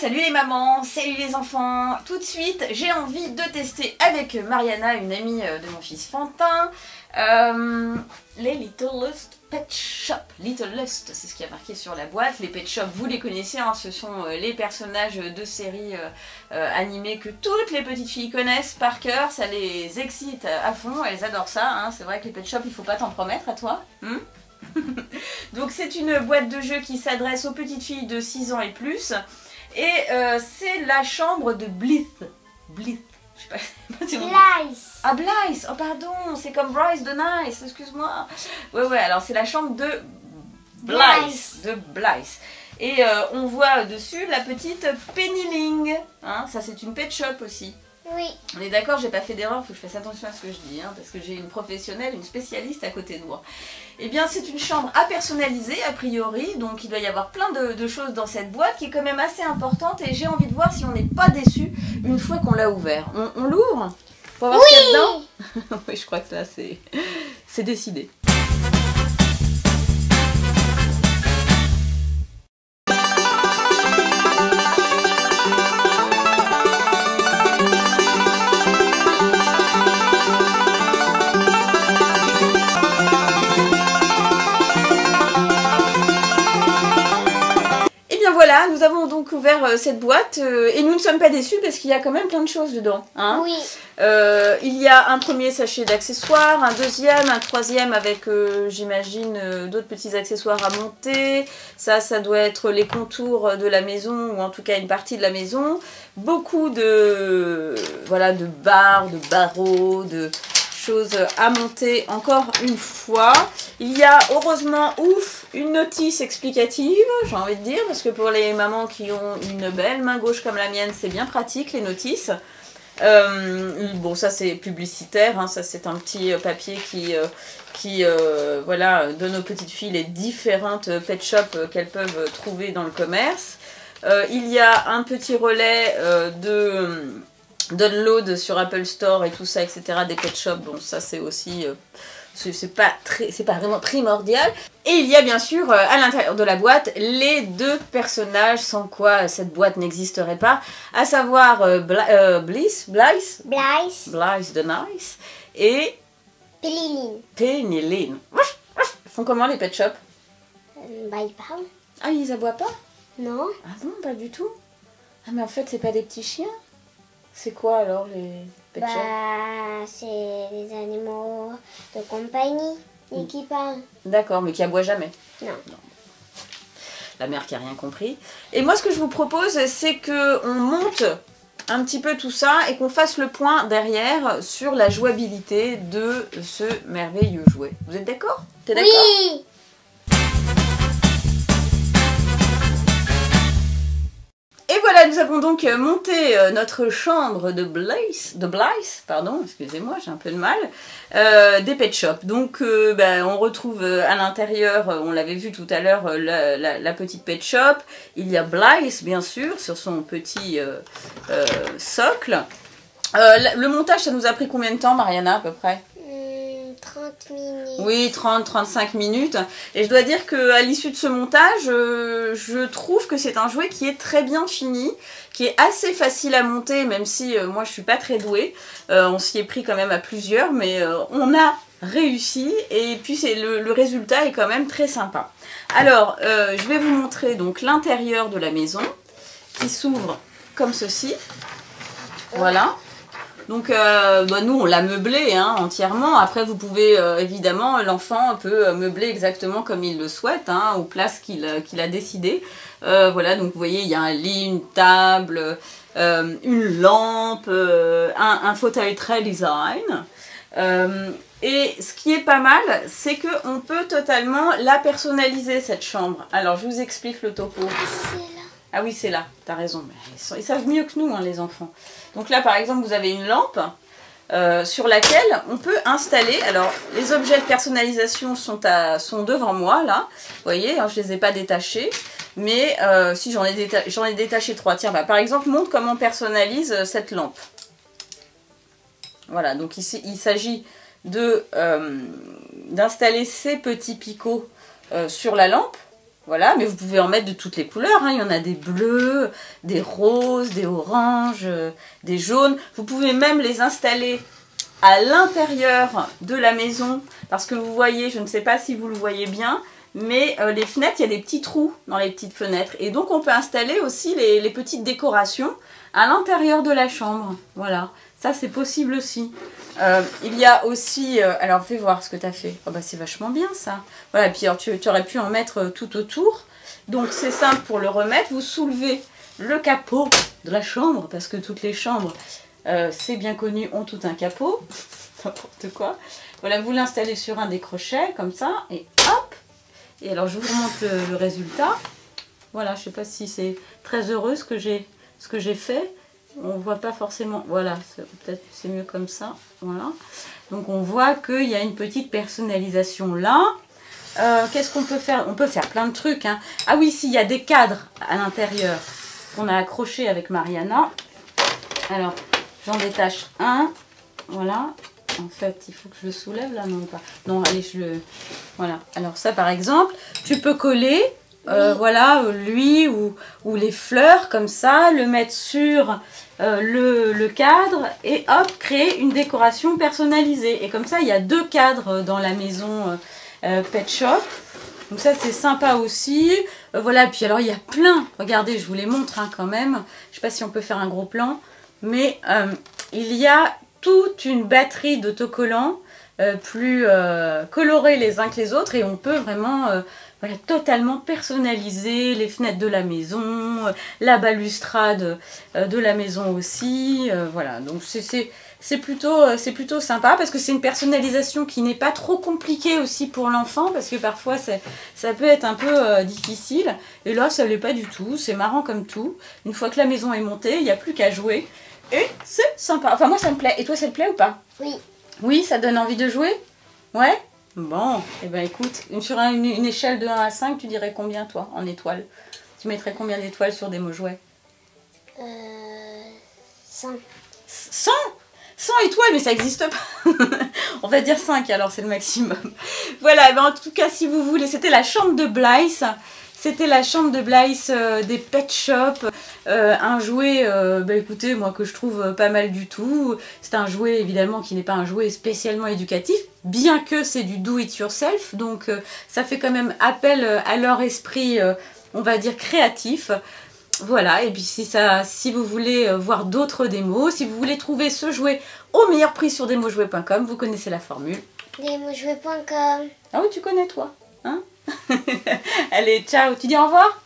salut les mamans, salut les enfants. Tout de suite, j'ai envie de tester avec Mariana, une amie de mon fils Fantin, les Littlest Pet Shop. Littlest, c'est ce qui a marqué sur la boîte. Les Pet Shop, vous les connaissez, hein, ce sont les personnages de séries animées que toutes les petites filles connaissent par cœur. Ça les excite à fond, elles adorent ça. Hein. C'est vrai que les Pet Shop, il faut pas t'en promettre à toi. Donc c'est une boîte de jeu qui s'adresse aux petites filles de 6 ans et plus. Et c'est la chambre de Blythe. Blythe. Je sais pas si vous... Blythe. Ah, Blythe. Oh pardon, c'est comme Bryce de Nice, excuse-moi. Ouais, alors c'est la chambre de Blythe. Et on voit dessus la petite Pennyling. Hein, ça c'est une pet shop aussi. Oui. On est d'accord, j'ai pas fait d'erreur, faut que je fasse attention à ce que je dis, hein, parce que j'ai une professionnelle, une spécialiste à côté de moi. Eh bien, c'est une chambre à personnaliser, a priori, donc il doit y avoir plein de choses dans cette boîte qui est quand même assez importante, et j'ai envie de voir si on n'est pas déçu une fois qu'on l'a ouvert. On l'ouvre pour voir ce qu'il y a dedans. Oui, je crois que là, c'est décidé. Voilà, nous avons donc ouvert cette boîte et nous ne sommes pas déçus parce qu'il y a quand même plein de choses dedans. Hein. Oui. Il y a un premier sachet d'accessoires, un deuxième, un troisième avec, j'imagine, d'autres petits accessoires à monter. Ça doit être les contours de la maison ou en tout cas une partie de la maison. Beaucoup de, voilà, de barres, de barreaux, de choses à monter encore une fois. Il y a heureusement, ouf, une notice explicative, j'ai envie de dire, parce que pour les mamans qui ont une belle main gauche comme la mienne, c'est bien pratique les notices. Bon, ça c'est publicitaire, hein, ça c'est un petit papier qui voilà, donne aux petites filles les différentes pet shops qu'elles peuvent trouver dans le commerce. Il y a un petit relais de download sur Apple Store et tout ça, etc. des pet shops. Bon, ça c'est aussi... c'est pas vraiment primordial. Et il y a bien sûr à l'intérieur de la boîte les deux personnages sans quoi cette boîte n'existerait pas, à savoir Blythe de Nice et Pennyling. Ils font comment les pet shops? Bah ils parlent. Ah, ils aboient pas? Non. Ah non, pas du tout. Ah mais en fait c'est pas des petits chiens. C'est quoi alors les pet shops? Bah c'est des animaux de compagnie et qui parlent. D'accord, mais qui aboient jamais. Non. La mère qui a rien compris. Et moi ce que je vous propose c'est que on monte un petit peu tout ça et qu'on fasse le point derrière sur la jouabilité de ce merveilleux jouet. Vous êtes d'accord? T'es d'accord? Oui. Et voilà, nous avons donc monté notre chambre de Blythe, pardon, excusez-moi, j'ai un peu de mal, des pet shops. Donc on retrouve à l'intérieur, on l'avait vu tout à l'heure, la petite pet shop. Il y a Blythe, bien sûr, sur son petit socle. Le montage, ça nous a pris combien de temps, Mariana, à peu près? 30 minutes. Oui, 30-35 minutes. Et je dois dire qu'à l'issue de ce montage, je trouve que c'est un jouet qui est très bien fini, qui est assez facile à monter, même si moi je suis pas très douée. On s'y est pris quand même à plusieurs, mais on a réussi. Et puis le résultat est quand même très sympa. Alors, je vais vous montrer donc l'intérieur de la maison, qui s'ouvre comme ceci. Voilà. Donc nous on l'a meublé hein, entièrement. Après vous pouvez évidemment, l'enfant peut meubler exactement comme il le souhaite, hein, aux places qu'il a décidé. Voilà, donc vous voyez il y a un lit, une table, une lampe, un fauteuil très design. Et ce qui est pas mal, c'est qu'on peut totalement la personnaliser cette chambre. Alors je vous explique le topo. Ah oui, c'est là, t'as raison. Ils savent mieux que nous, hein, les enfants. Donc là, par exemple, vous avez une lampe sur laquelle on peut installer... Alors, les objets de personnalisation sont devant moi, là. Vous voyez, hein, je ne les ai pas détachés. Mais si j'en ai détaché 3. Tiens, par exemple, montre comment on personnalise cette lampe. Voilà, donc ici, il s'agit d'installer ces petits picots sur la lampe. Voilà, mais vous pouvez en mettre de toutes les couleurs, hein. Il y en a des bleus, des roses, des oranges, des jaunes. Vous pouvez même les installer à l'intérieur de la maison, parce que vous voyez, je ne sais pas si vous le voyez bien, mais les fenêtres, il y a des petits trous dans les petites fenêtres. Et donc on peut installer aussi les petites décorations à l'intérieur de la chambre. Voilà, ça c'est possible aussi. Il y a aussi, alors fais voir ce que tu as fait. Oh bah c'est vachement bien ça. Voilà, et puis alors, tu aurais pu en mettre tout autour. Donc c'est simple pour le remettre. Vous soulevez le capot de la chambre, parce que toutes les chambres, c'est bien connu, ont tout un capot. N'importe quoi. Voilà, vous l'installez sur un des crochets, comme ça, et hop. Et alors je vous remontre le résultat. Voilà, je ne sais pas si c'est très heureux ce que j'ai fait. On voit pas forcément, voilà, peut-être c'est mieux comme ça, voilà. Donc on voit qu'il y a une petite personnalisation là. Qu'est-ce qu'on peut faire? On peut faire plein de trucs, hein. Ah oui, s'il y a des cadres à l'intérieur qu'on a accrochés avec Mariana. Alors, j'en détache un, voilà. En fait, il faut que je le soulève là, non pas. Non, allez, voilà. Alors ça, par exemple, tu peux coller, voilà, lui ou les fleurs comme ça, le mettre sur le cadre et hop, créer une décoration personnalisée. Et comme ça, il y a 2 cadres dans la maison Pet Shop. Donc ça, c'est sympa aussi. Voilà, puis alors, il y a plein. Regardez, je vous les montre hein, quand même. Je ne sais pas si on peut faire un gros plan. Mais il y a toute une batterie d'autocollants plus colorés les uns que les autres. Et on peut vraiment... voilà, totalement personnaliser les fenêtres de la maison, la balustrade de la maison aussi. Voilà, donc c'est plutôt sympa parce que c'est une personnalisation qui n'est pas trop compliquée aussi pour l'enfant parce que parfois ça peut être un peu difficile. Et là, ça ne l'est pas du tout. C'est marrant comme tout. Une fois que la maison est montée, il n'y a plus qu'à jouer. Et c'est sympa. Enfin, moi, ça me plaît. Et toi, ça te plaît ou pas? Oui. Oui, ça donne envie de jouer? Ouais? Bon, et ben écoute, sur une échelle de 1 à 5, tu dirais combien toi, en étoiles? Tu mettrais combien d'étoiles sur des mots jouets? 100. 100? 100 étoiles, mais ça n'existe pas. On va dire 5, alors c'est le maximum. Voilà, ben en tout cas, si vous voulez, c'était la chambre de Blythe. C'était la chambre de Blythe des Pet Shop. Un jouet, bah écoutez, moi que je trouve pas mal du tout. C'est un jouet évidemment qui n'est pas un jouet spécialement éducatif, bien que c'est du do it yourself. Donc ça fait quand même appel à leur esprit, on va dire, créatif. Voilà, et puis si vous voulez voir d'autres démos, si vous voulez trouver ce jouet au meilleur prix sur demosjouets.com, vous connaissez la formule. Demosjouets.com. Ah oui, tu connais toi, hein? Allez, ciao, tu dis au revoir.